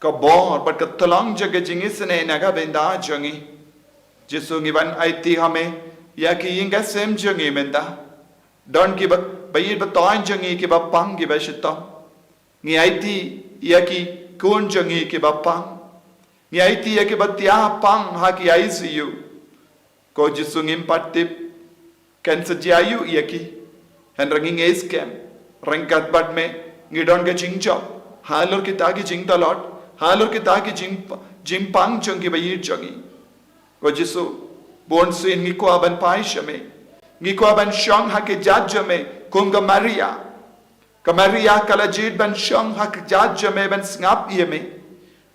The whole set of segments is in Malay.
ka bor bat ka talang jaga jingisne naga benda jangi Jesu ngiban IT hame ya ki inga sem jangi menda don ki ba bayir ba toin jangi ki ba pang ki ba shitam ngi IT ya ki kun jangi ki ba pang ngi IT ya ki ba tia pang ha ki ICU ko Jesu ngim patip kan sajayu ya ki han rangi eskem rangkat bat me ngidon ga jingjo halor ki tagi jing talot halor ki tagi jing pang jangi ba yir jangi ko Jesu bon sin ngi ko aban paishame ngi ko aban shang ha ke jajame kunga Maria ka Maria kala jid ban shang ha ke jajame ban ngap yeme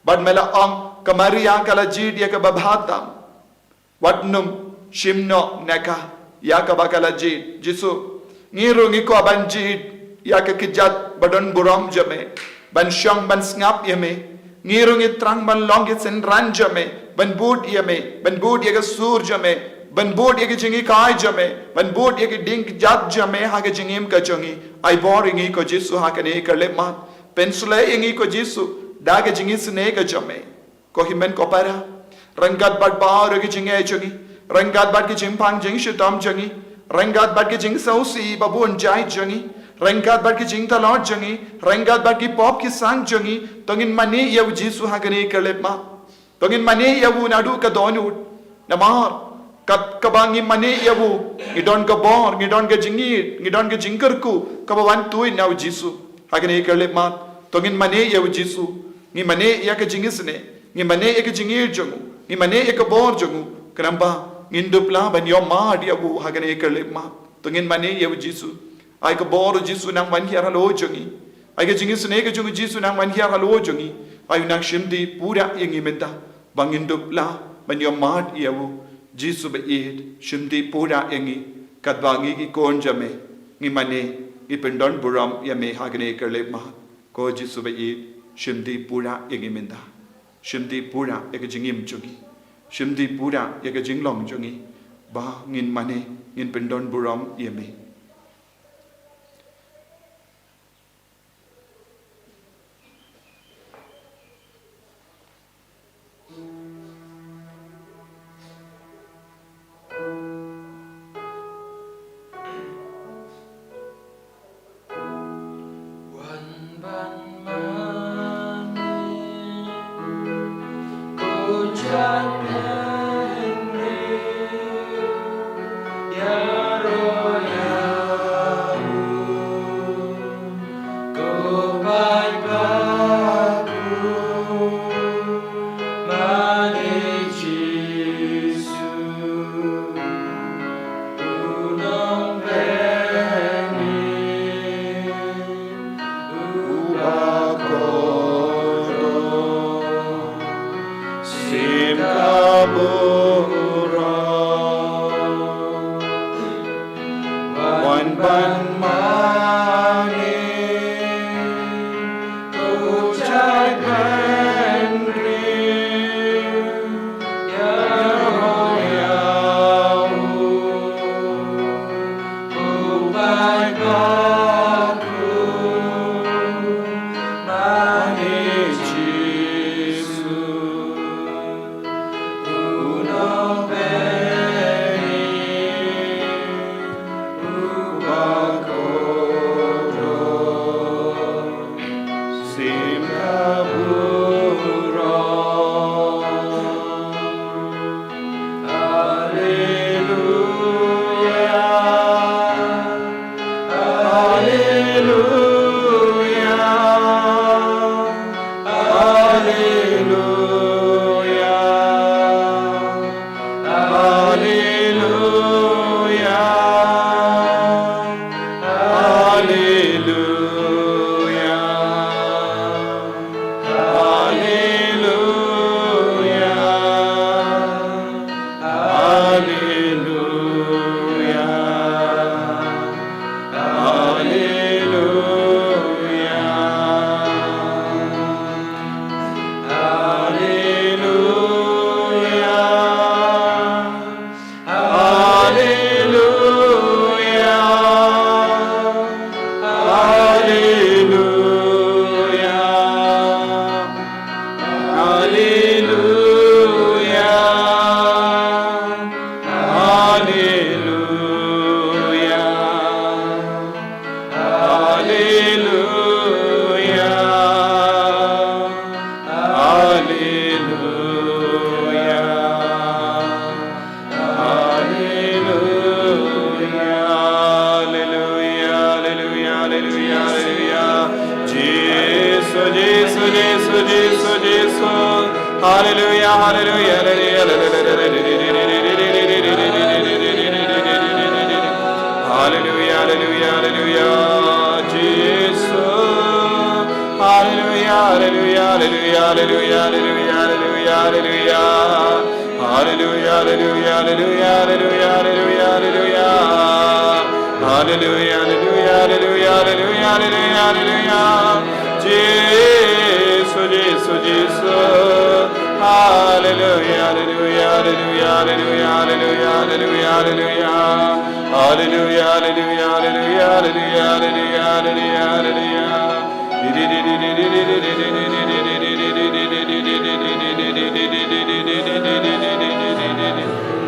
ban mela ang ka Maria kala jid ya ka babhatam watnum shimno naka ya ka bakala jid Jesu ngiru ngi ko aban jid ya ka kijat badon buram jame ban shang ban ngap yeme ngiru ngi trang ban long it sen ran jame ban bud yame ban bud ya ka sur jame ban bud ya ka jingi kai jame ban bud ya ka ding jat jame ha ka jingim ka jongi ai boring ngi ko Jesu ha ka ne ka le ma pensule ngi ko Jesu da ka jingi sne ka jame ko himen ko para rangat bat ba ro ka jingi jongi rangat bat ki jimpang jing shitam jongi rangat bat ki jing sausi babun jai jongi rangat bat ki jing talot jongi rangat bat ki pop ki sang jongi tongin mani ya Jesu ha ka ne ka le ma tongin mani ya bu nadu ka donu namar kat kabangi mani ya bu ngidon ka bor ngidon ka jingi ngidon ka jingkerku ka bawan tu na Jesu ha ka ne ka le ma tongin mani ya Jesu ngi mani ya ka jingisne ngi mani ya ka jingi jongu ngi mani ya ka bor jongu kanamba ngindupla ban yo ma dia bu ha ka ne ka le ma tongin mani ya Jesu ai ka bor Jesu nang man hiar halo jongi ai ka jingisne ka jongu Jesu nang man hiar halo jongi ai nang shimdi pura yengi menta bangindupla ban yo ma dia bu Jesu ba id shimdi pura yengi katbangi ki kon jame ngi mane ngi pendon buram ya me ha ka ne ka le ma ko Jesu ba id shimdi pura yengi menta shimdi pura ya ka jingim jongi shimdi pura ya ka jinglong jongi ba ngin mane ngin pendon buram ya me Uba hallelujah, hallelujah, hallelujah, hallelujah, hallelujah, hallelujah. Hallelujah, hallelujah, hallelujah, hallelujah, hallelujah, hallelujah. Hallelujah, hallelujah, hallelujah, hallelujah, hallelujah, hallelujah. Jesus, Jesus, Jesus. Hallelujah, hallelujah, hallelujah, hallelujah, hallelujah, hallelujah, hallelujah. Hallelujah, hallelujah, hallelujah, hallelujah, hallelujah, hallelujah, hallelujah.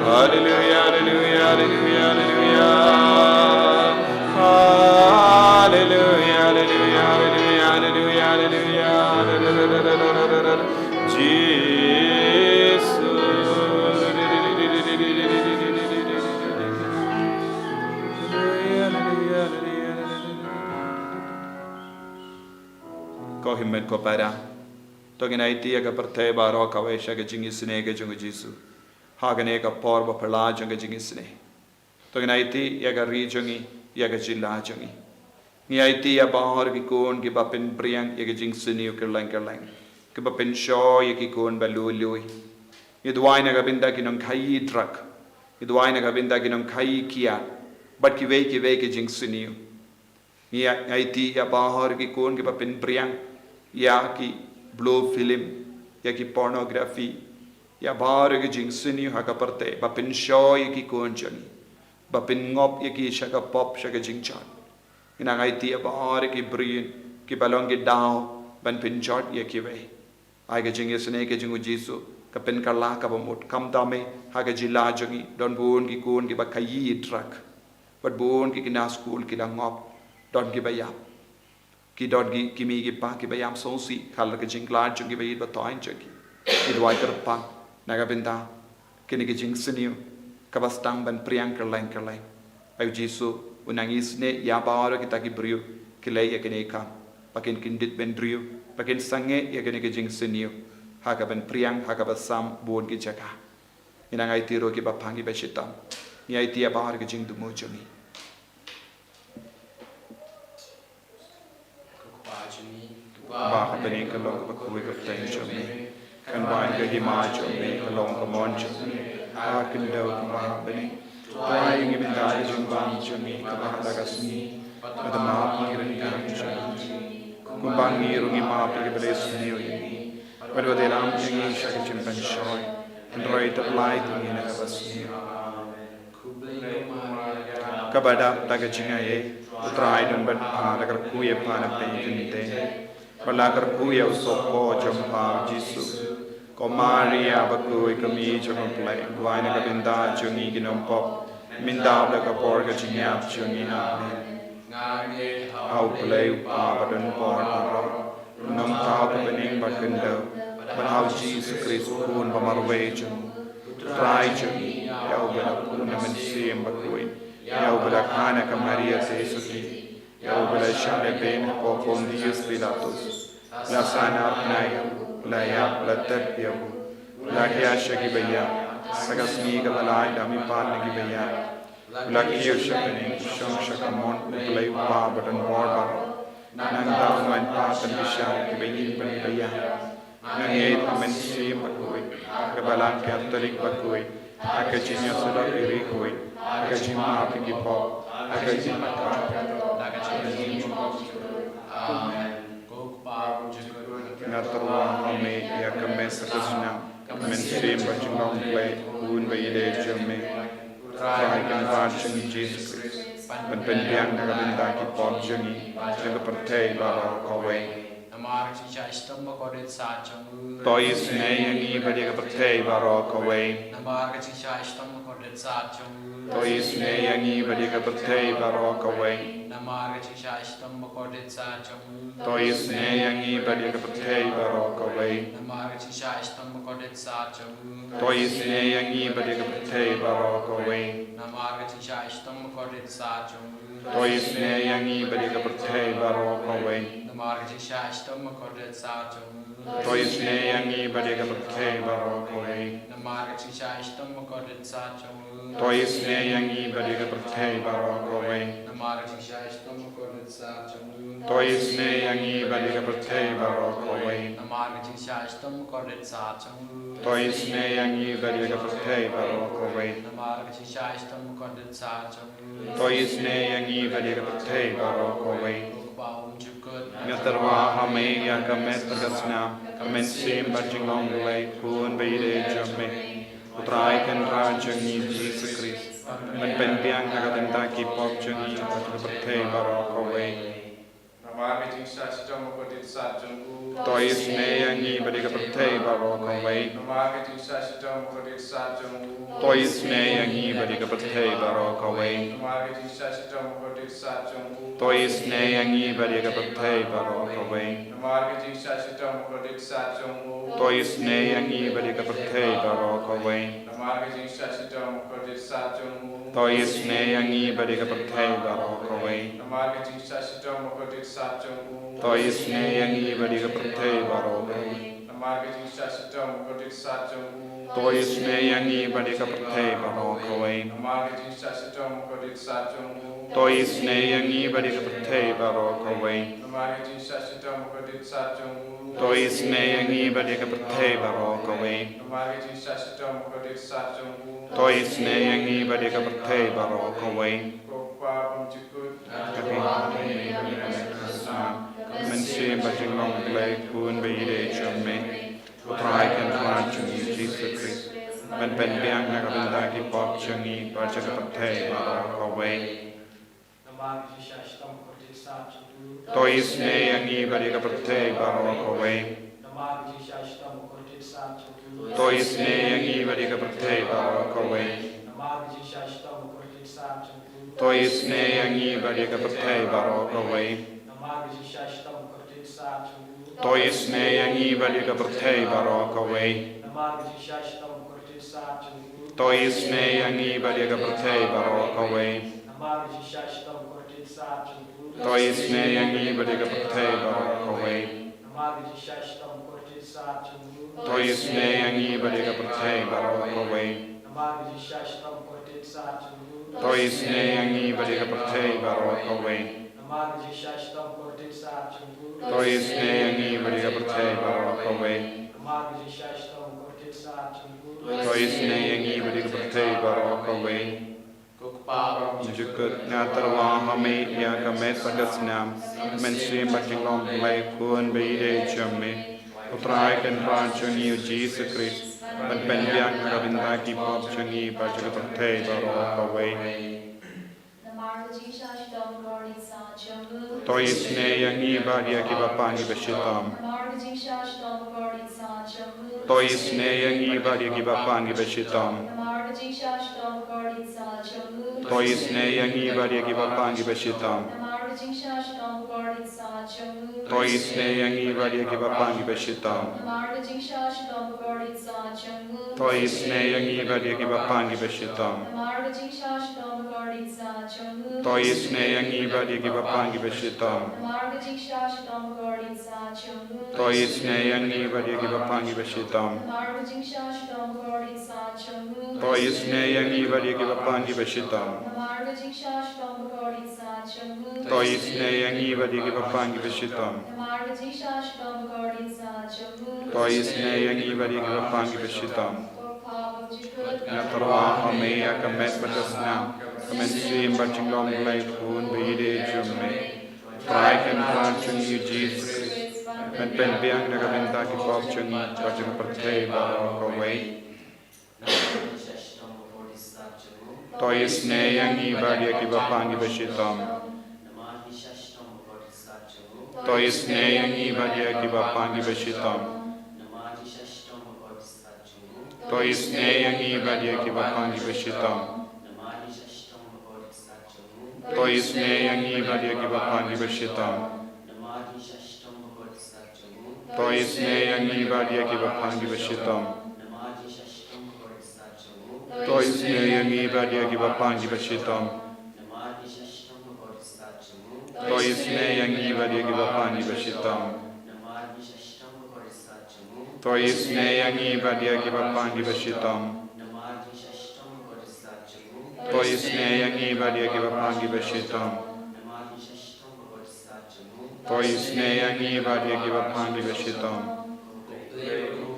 Hallelujah, hallelujah, hallelujah, hallelujah. Hallelujah, hallelujah, hallelujah, hallelujah, hallelujah. Jesus. Ko himmet ko para. Toginai aga partei baro kawesha ga jingisne ga jungu jisu. Hagane ga porba perla junga jingisne. Toginai aga rijungi yaga jilla jungi. Ngiai ya bahar ki kon ki bapin priang yaga jingsni ukerlang kerlang. Ki bapin shaw yaki kon balului. Yedwai naga binda ki nong kai drak. Yedwai naga binda ki nong kai kia. But ki vei ki jingsni. Ngiai ya bahar ki kon ki bapin priang ya ki blue film ya ki pornography ya bahar ki jingsni haka parte bapin shaw yaki kon jangi. Bapin ngop yaki shaka pop shaka jingchan. Inangai tia bahar ki brin ki balong ki dao ban pinchot ye ki ve ai ga jing yesne ke jingu jisu ka pen karla ka bamut kam dame ha ga jila jangi don bun ki kun ki ba kayi trak but bun ki na school ki ngop don ki ba yap ki don ki mi ki pa ki ba yam so si khal ka jing la jangi ba yit ba toin jangi ki dwai ter pa na ga benda ki ni ki jing sniu ka ba stang ban priang kerlang kerlang ai jisu unangis ne ya bawaro kita ki brio kilai ya kene kam pakin kindit ben brio pakin sange ya kene ke jing senio haka ben priang haka basam bon ki jaka inangai tiro ki bapangi beshitam ni ai tia bawar ke jing dumo jami ba bening ka long ka kuwi ka teng jami kan bain ka hima jami ka long ka mon jami ha kin do ka bening Tuai yang ibindari jumbang jami kabahala kasni ada maap ngirin kan jami kumbang ngirungi maap lagi beresni oyi pada dalam yang isya kecimpan shoy androi terlai tungi naga basni kabada taga jingaye utrai don ban pada kerkuye pada penjinte balakar kuye usopo jampa jisu Komaria bakui kami jangan play Guai na kabinda jungi ginom pop Mindab la kapor ka jingyap jungi amen Au play upa badan por paro Nong tau kabening bakendo Ban au Jesus Christ kun pamarwe jung Try jungi Yau bala kuna mensiem bakui Yau bala kana ka Maria Tesuki Yau bala shale ben popom Dios Pilatus La sana apnaya Laya latat yabu Lakia shaki baya Sagasmi ka balay dami pan nagi baya Lakia shakaning Shang shakamon Uplay upa batan borba Nang daw man patan bisya ki bayin pan baya Nang yait amen si bakuy Kabalang katolik bakuy Akajinya sudah iri kuy Akajima apigipo Akajima Amen Natural home ya kamesa kasna mensim bajingong play un bayide jame try kan varching Jesus Christ ban pendiang na kabinda ki pop jungi jaga pertei baro kawe namar chicha istamma kodet sa chamu tois ne yangi badiga pertei baro kawe namar chicha istamma kodet sa chamu tois ne yangi badiga pertei baro kawe namar chicha istamma kodet sa chamu tois ne yangi badiga pertei baro kawe namar chicha istamma kodet sa chamu tois ne yangi badiga pertei baro kawe namar chicha istamma kodet sa chamu tois ne yangi badiga pertei baro kawe namar chicha istamma kodet sa chamu Toisne yangi badiga prathe barokoi. Namaga Chishashtam Makodit Sachamu. Toisne yangi badiga prathe barokoi. Namaga Chishashtam Makodit Sachamu. Toisne yangi badiga prathe barokoi. Namaga Chishashtam Makodit Sachamu. Toisne yangi badiga prathe barokoi. Namaga Chishashtam Makodit Sachamu. Toisne yangi badiga prathe barokoi. Bawum Chukut. Ngatarwa hame yakamet pagasna. Kamen bajingong lay pun beide jamme. Utrai kan rajangi Jesus Christ. Men penpiang nagatenta ki pop jangi pathe barokoi. Namaga Chishashtam Makodit Sachamu. Toisne yangi badiga prathe barokoi. Namaga Chishashtam Makodit Sachamu. Toisne yangi badiga prathe barokoi. Namaga Chishashtam Makodit Sachamu. Toisne yangi badiga prathe barokoi. Namaga Chishashtam Makodit Sachamu. Toisne yangi badiga prathe barokoi. Namaga Chishashtam Makodit Sachamu. Toisne yangi badiga prathe barokoi. Namaga Chishashtam Makodit Sachamu. Toisne yangi badiga prathe barokoi. Namaga Chishashtam Makodit Sachamu. Toisne yangi badiga prathe barokoi. Namaga Chishashtam Makodit Sachamu. Toisne yangi badiga prathe barokoi. Namaga Chishashtam Makodit Sachamu. Toisne yangi badiga prathe barokoi. Namaga Chishashtam Makodit Sachamu. Toisne yangi badiga prathe barokoi. Bawum Chukut. Mensi bajingong lay pun beide jamme. Utrai kan rajangi Jesus Christ. Men penpiang nagatenta ki pop jangi pajaga prathe barokoi. Namaga Chishashtam Makodit Sachamu. Toisne yangi badiga prathe barokoi. Namaga Chishashtam Makodit Sachamu. Toisne yangi badiga prathe barokoi. Namaga Chishashtam Makodit Sachamu. Toisne yangi badiga prathe barokoi. Namaga Chishashtam Makodit Sachamu. Toisne yangi badiga prathe barokoi. Namaga Chishashtam Makodit Sachamu. Toisne yangi badiga prathe barokoi. Namaga Chishashtam Makodit Sachamu. Toisne yangi badiga prathe barokoi. Namaga Chishashtam Makodit Sachamu. Toisne yangi badiga prathe barokoi. Namaga Chishashtam Makodit Sachamu. Toisne yangi badiga prathe barokoi. Namaga Chishashtam Makodit Sachamu. Toisne yangi badiga prathe barokoi. Namaga Chishashtam Makodit Sachamu. Toisne yangi badiga prathe barokoi. Jukut ngatarwa hame yakamet pagasna. Mensi bajingong lay pun beide jamme. Utrai kan rajangi Jesus Christ. Men penpiang nagatenta ki pop jangi pajaga prathe barokoi. Toisne yangi badia ki bapangi beshitam. Toisne yangi badia ki bapangi beshitam. Toisne yangi badia ki bapangi beshitam. Toisne yangi badia ki bapangi beshitam. Toisne yangi badia ki bapangi beshitam. Toisne yangi badia ki bapangi beshitam. Toisne yangi badia ki bapangi beshitam. Toisne yangi badia ki bapangi beshitam. Toisne yangi badia ki bapangi beshitam. Toisne yangi badia ki bapangi beshitam. Ngatarwa hame yakamet pagasna. Mensi bajingong lay pun beide jamme. Utrai kan rajangi Jesus Christ. Men penpiang nagatenta ki pop jangi pajaga prathe barokoi. Toisne yangi badia ki bapangi beshitam. Toisne yangi badia ki bapangi beshitam. Toisne yangi badia ki bapangi beshitam. Toisne yangi badia ki bapangi beshitam. Toisne yangi badia ki bapangi beshitam. Toisne yangi badia ki bapangi beshitam. Toisne yangi badia ki bapangi beshitam. Toisne yangi badia ki bapangi bashitam. Toisne yangi badia ki bapangi bashitam. Toisne yangi badia ki bapangi bashitam.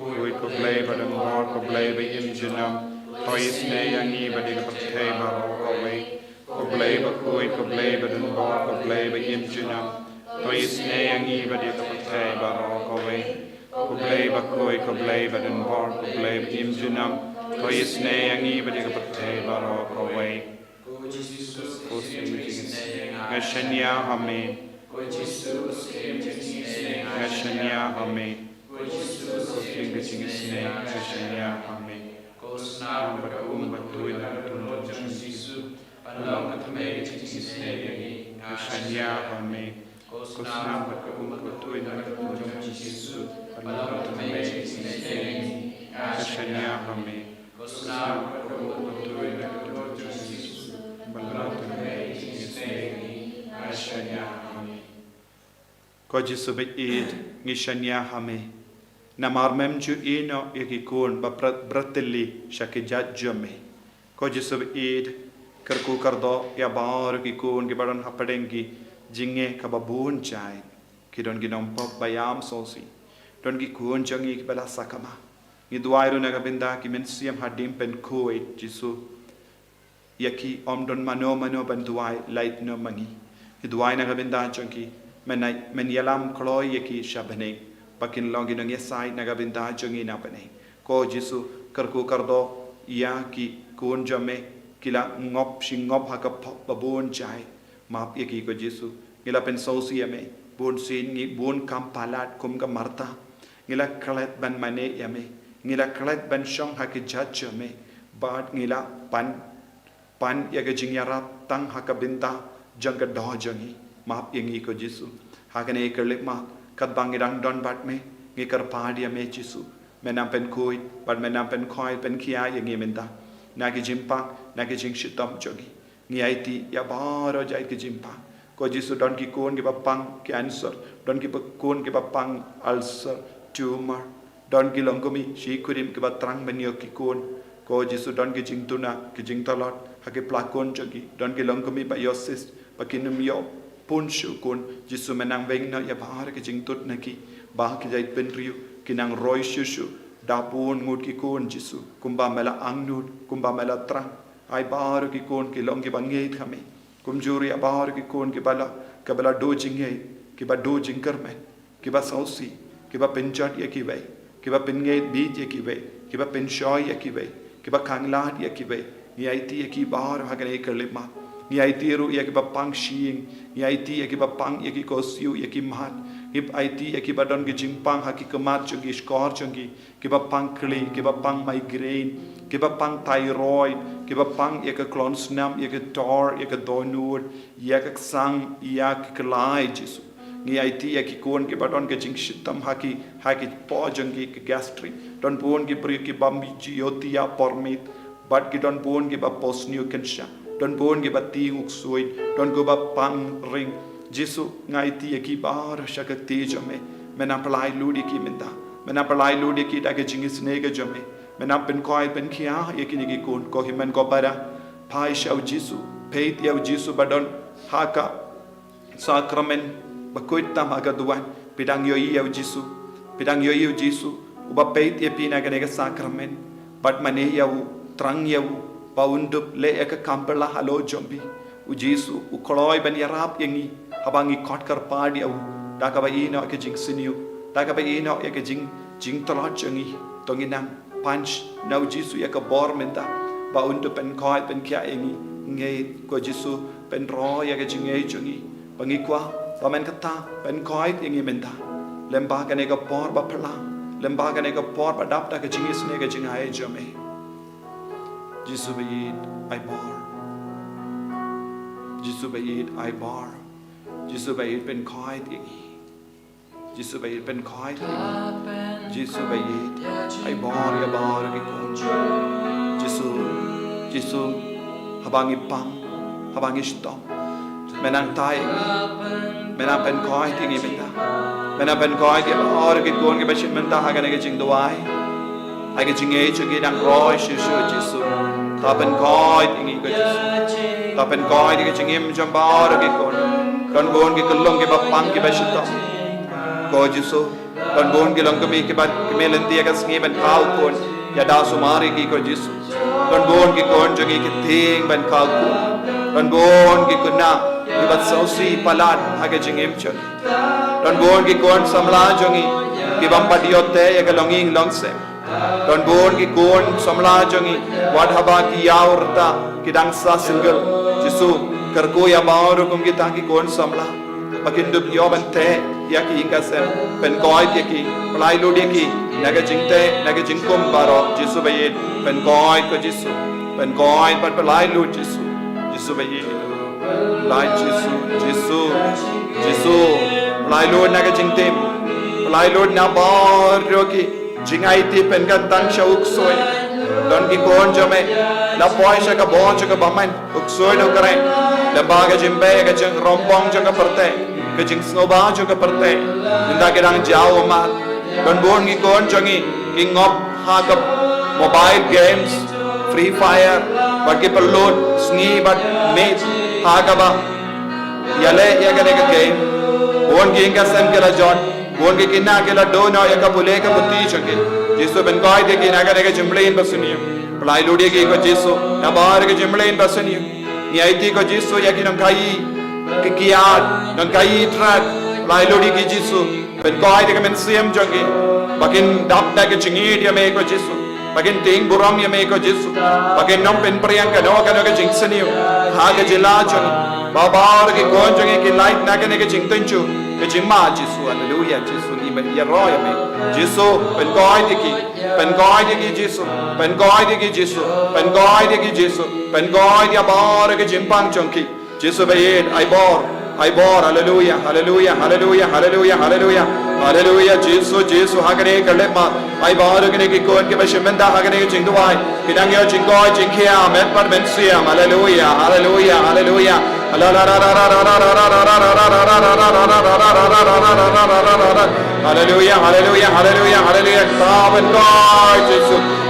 Kuit ko play badam hor ko play ba im junam. Toisne yangi badia ki patay baro ko way. Ko play ba kuit ko play badam hor ko play ba im junam. Toisne yangi badia ki patay baro ko way. Ko play ba kuit ko play badam hor ko play ba im junam. Toisne yangi badia ki patay baro ko way. Ngashanya amen. Ngashanya amen. Kutinga chingisne ngashanya amen. Kosna batu batu ina tunjang Yesu. Palang katame chingisne ngashanya amen. Kosna batu ina tunjang Yesu. Palang katame chingisne ngashanya amen. Kosna batu ina tunjang Yesu. Palang katame chingisne ngashanya amen. Ko Jesu be id ngishanya hame na marmem ju ino yakikun ba brateli shakijat jame ko Jesu be id karku kardo ya bar kikun ki baran hapadengi jinge kababun chai ki don ginom pop bayam sosi don ki kun jangi ki bala sakama ni duairu na gabinda ki mensiam hadim pen koi Jesu yaki om don mano ban duai light no mangi ki duai na gabinda jangi men yalam kloy yaki shabane pakin longi nang yesai nagabinda jongi na bane ko Jesu karku kardo ya ki kun jame kila ngop shingop haka babun jai map yaki ko Jesu ngila pen sosi yame bun sin ngi bun kampalat kum ka marta ngila klet ban mane yame ngila klet ban shong haki jame bad ngila pan yaga jingyara tang haka binta jangka do jangi map yangi ko Jesu hakane kerlip ma kat bangirang don bat me ngi kar padia me Jesu menam pen koi bat menam pen koi pen kia yangi menda nagi jimpa nagi jing shitam jogi ngi aiti ya baro jai ki jimpa ko Jesu don ki kon ki bapang cancer don ki kon ki bapang ulcer tumor don ki longomi shi kurim ki batrang benyo ki kon ko Jesu don ki jing tuna ki jing talot hake plakon jogi don ki longomi ba yosis pakinum yo punshu kun Jesu menang vengna ya bahar ke jing tut naki bah ki jai penriu kinang roy shushu dapun ngut ki kun Jesu kumba mela angnut kumba mela trang ai bahar ki kun ki long ki bangai khame kumjuri ya bahar ki kun ki bala kabala do jingai ki ba do jingkarmen ki ba sausi ki ba penchat ya ki vai ki ba pengai beat ya ki vai ki ba penshoy ya ki vai ki ba kanglat ya ki vai ni aiti ya ki bahar hagane kerlima ni aiti ru ya ki ba pang shing ni aiti ya ki ba pang ya ki kosiu ya ki mat hip aiti ya ki ba don ki jingpang ha ki kemat chungi skor chungi ki ba pang kli ki ba pang migraine ki ba pang thyroid ki ba pang ya ki klon snam ya ki tor ya ki donur ya ki sang ya ki klai Jesu ni aiti ya ki kon ki ba don ki jing shitam ha ki po chungi ki gastric don pon ki pri ki bambi yoti ya pormit but ki don pon ki ba posneu kensha don bon ki bati uksui don go ba pang ring Jesu ngai ti ki bar shakati jame mena palai ludi ki menta mena palai ludi ki da ke jingis nega jame mena pen koi pen kia yeki ni kun ko himen ko bara pai shau Jesu peit ya Jesu badon haka sakramen bakoit tam aga duan pidang yo ya Jesu uba peit ya pina ga nega sakramen bat mane ya trang ya paundup le eka kampela halo jombi u Jesu u koloi ban yarap yangi habangi kot kar padi au daka ba ino ke jing siniu daka ba ino ke jing tolot jangi tonginang punch nau Jesu ka bor menta ba undup pen koi pen kya yangi ngei ko Jesu pen ro ke jing ngei jangi bangi kwa ba men kata pen koi yangi menta lemba ka ne ka por ba phala lemba ka ne ka por ba dap ta ke jing isne ke jing ai jame Jesu bayit ay bar Jesu bayit ay bar Jesu bayit pen koi yangi Jesu bayit pen koi Jesu bayit ay bar ya bar ki kon Jesu habangi pang habangi stop menang tai menang pynkoit tingi minta menang pynkoit ke or ke kon ke bashim minta hagane ke jingduwai ai ke jingei chugi dang roi shishu jisu ta pynkoit tingi ke jisu ta pynkoit ke jingim jambar ke kon bon ke kullong ke bapang ke bashita ko jisu kon bon ke long ke mi ke bat ke melentia ke sngi ban kau kon ya da sumari ki ko jisu kon bon ke kon jangi ke ting ban kau kon bon ke kuna ibat sausi palat hage jingim chon kon bon ke kon samla jangi ke bampa diote ya ke longing longse kon bon ke kon samla jangi wad haba ki yaurta ki dangsa single jisu kerko ya baur kum ki ta ki kon samla bakindup yobante ya ki ingasen pynkoit ya ki plai lodi ki naga jingte naga jingkum baro jisu bayin pynkoit ko jisu pynkoit pat plai lod jisu jisu bayin lai jisu jisu jisu plai lod naga jingte plai lod na baro ki jingai ti penkan tang shauk soi don ki kon jame la poisha ka bon ka baman uksoi no kare la baga jimbe ka jing rompong ka perte ke jing snoba ka perte inda ke dang jao ma don bon ki kon jangi ki ngop ha ka mobile games free fire but ke perload sni but mate ha ka ba yale ya ka ne ka game bon ki inga sem ke la jot bon ki kinna ke la do no ya ka bule ka puti change jisu ben koi de ki na ka ne ka jimble in basuniyo plai lodi ki ko jisu na bar ke jimble in basuniyo ni aiti ko jisu ya ki nang kai ki kiat nang kai trak plai lodi ki jisu ben koi de ka men siam jangi bakin dap da ke chingi dia me ko jisu bakin ting buram ya me ko jisu bakin nom pen priang ka no ka jingsaniyo ha ke jila jang babar ke kon jangi ki light na ke ne ke jingtenchu ke jingma jisu hallelujah jisu ni me ya roya me jisu pynkoit ki jisu pynkoit ki jisu pynkoit ki jisu pynkoit ya bar ke jimpang chongki jisu bayin ai bor hallelujah hallelujah hallelujah hallelujah hallelujah hallelujah jisu jisu hagane kalema ai bar ke ki kon ke bashimenda hagane ke jingduwai kidang yo jingkoi jingkhia met par men siam hallelujah hallelujah hallelujah hallelujah hallelujah hallelujah hallelujah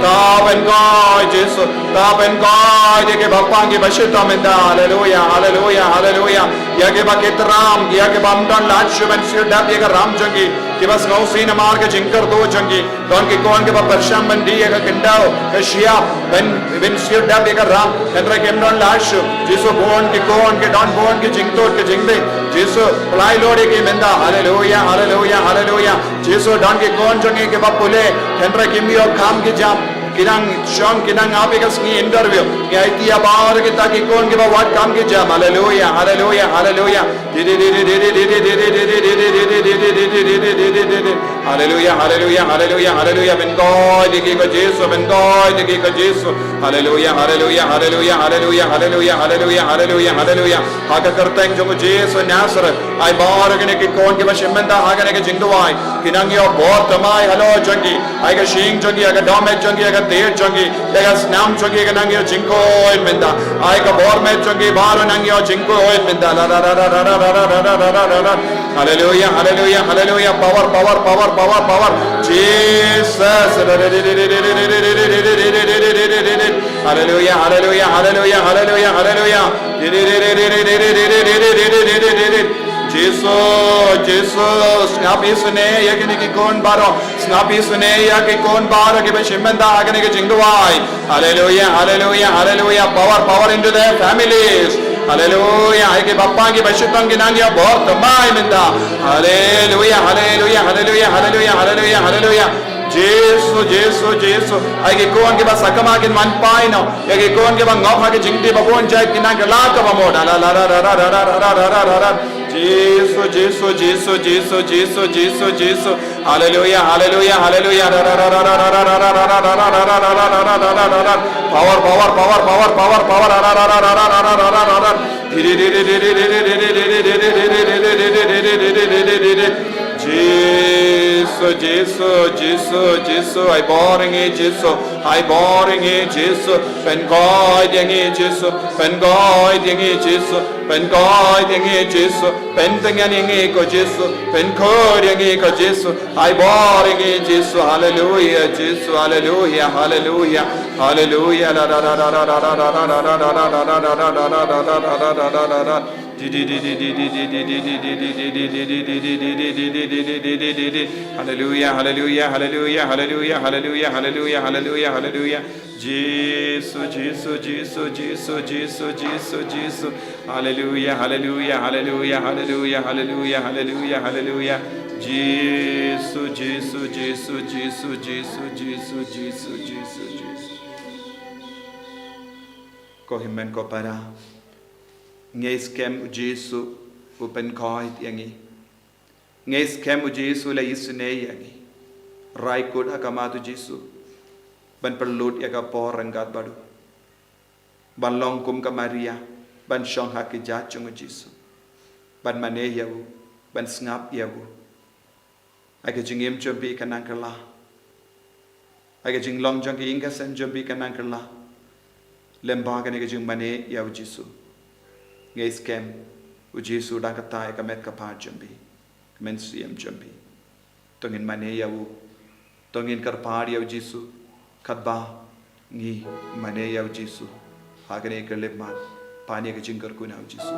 taben koi jisu taben koi de ke bapang ke bashita menda hallelujah hallelujah hallelujah ya ke bakitram ya ke bamdan lachumen sirda ye ke ram jangi ke bas no sin mar ke jinkar do jangi don ke kon ke barsham bandi ye ke kindao ke shia ben sirda ye ke ram kendra ke don lashu jisu bon ke don bon ke jingtot ke jingde jisu plai lode ke menda hallelujah hallelujah hallelujah jisu don ke kon jangi ke bapule kendra ke mi kam ke jam kinang sham kinang ape ka sni interview ya itia baar ke taki kon ke ba wat kam ke jam hallelujah hallelujah hallelujah hallelujah hallelujah hallelujah hallelujah ben god ki ko jesu ben god ki ko jesu hallelujah hallelujah hallelujah hallelujah hallelujah hallelujah hallelujah hallelujah haga karteng jo jesu nasar ai baar ke ki kon ke ba shimenda haga ne ke jingduwai kinang yo bor tamai halo jangi ai ga shing jangi aga dome jangi aga ter jangi aga snam jangi aga nang yo jingko in menda ai ga bor me jangi baro nang yo jingko in menda la la la la la la hallelujah hallelujah hallelujah power power power power power jesus hallelujah hallelujah hallelujah hallelujah hallelujah Jesus snapi sune ya ki kon baro snapi sune ya ki kon baro ke bashimenda agane ke jingduwai hallelujah hallelujah hallelujah power power into their families hallelujah ai ke bappa ki bashitang ki nanya bahut tamai minda hallelujah hallelujah hallelujah hallelujah hallelujah hallelujah Jesus Jesus Jesus ai ke kon ke ba sakama ke man pai no ya ke kon ke ba ngop ha ke jingti ba bon jai ki nang la ka ba mo la la la la la Jesus Jesus Jesus Jesus Jesus Jesus Jesus hallelujah hallelujah hallelujah power power power power power power Jesus Jesus, Jesus, Jesus, Jesus, I boring it, Jesus, I boring it, Jesus, pynkoit Jesus, pynkoit Jesus, pynkoit Jesus, pentangani ko Jesus, pynkoit ko Jesus, I boring it, Jesus, hallelujah, Jesus, hallelujah, hallelujah, hallelujah, la la la la la la la la la la la la la. Hallelujah, hallelujah, hallelujah, hallelujah, hallelujah, hallelujah, hallelujah, hallelujah. Jesus, Jesus, Jesus, Jesus, Jesus, Jesus, Jesus. Hallelujah, hallelujah, hallelujah, hallelujah, hallelujah, hallelujah, hallelujah. Jesus, Jesus, Jesus, Jesus, Jesus, Jesus, Jesus, Jesus, Jesus. Kohimen ko para. Ngay skem u Jesu u pynkoit yangi. Ngay skem u Jesu la isune yangi. Rai kod akamatu Jesu. Ban perlut ya ka porangat badu. Ban longkum ka Maria. Ban shong hakijat chung u Jesu. Ban mane yawu. Ban ngap yawu. Aga jingim jombi kanang kerla. Aga jing long jong ki inga sen jombi kanang kerla. Lembaga ni ka jing mane yawu Jesu. Ngay skem u Jesu đang katai kamet kapar jambi kamen siem jambi tongin mane yawu tongin karpar yawu Jesu kadba ngi mane yawu Jesu hagane kerlep mat pani ka jingkar ku yawu Jesu.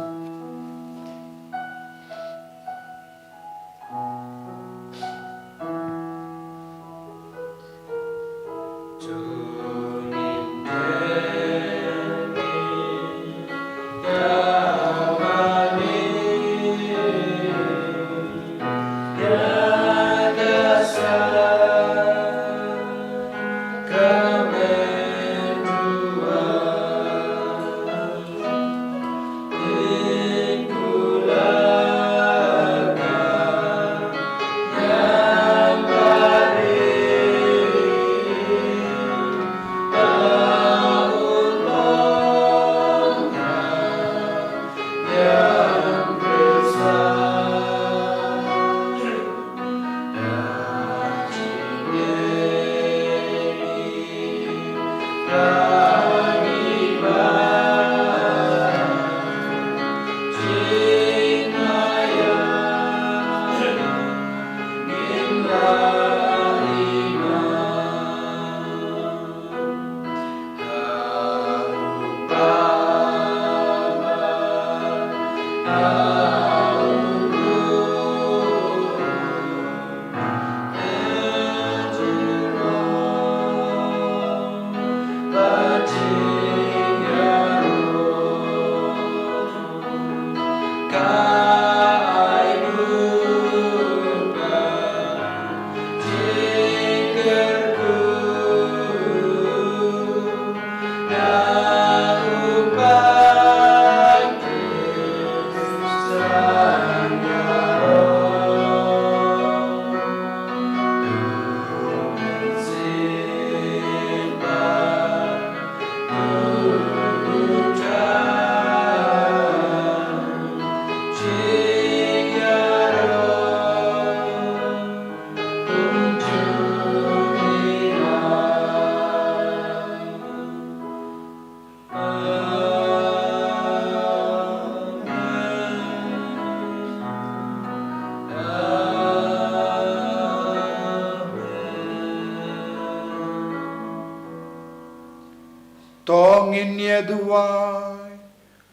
Tongin jingduwai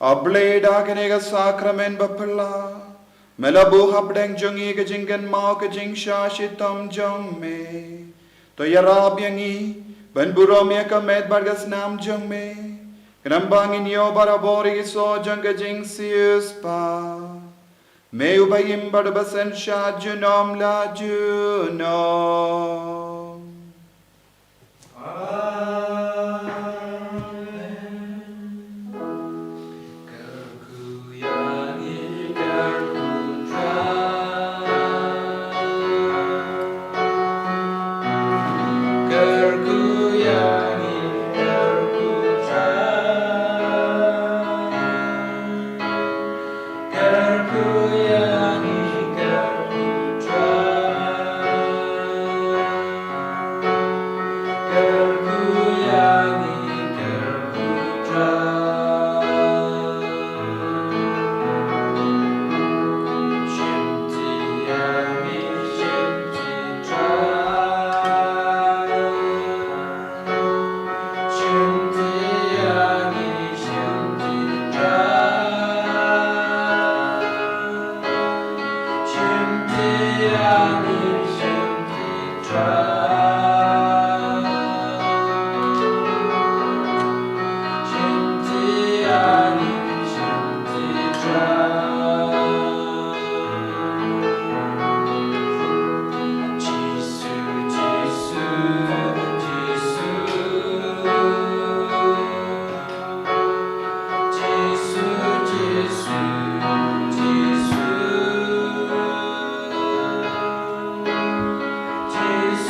ableda kenega sakramen bapala melabu habdeng jongi ke jinggen mau ke jing shashitam jongme to yarab yangi ben burom ya kamet bargas nam jongme kenambangin yo barabori so janga jing sius pa me ubayim barbasen sha junom la junom.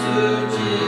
suci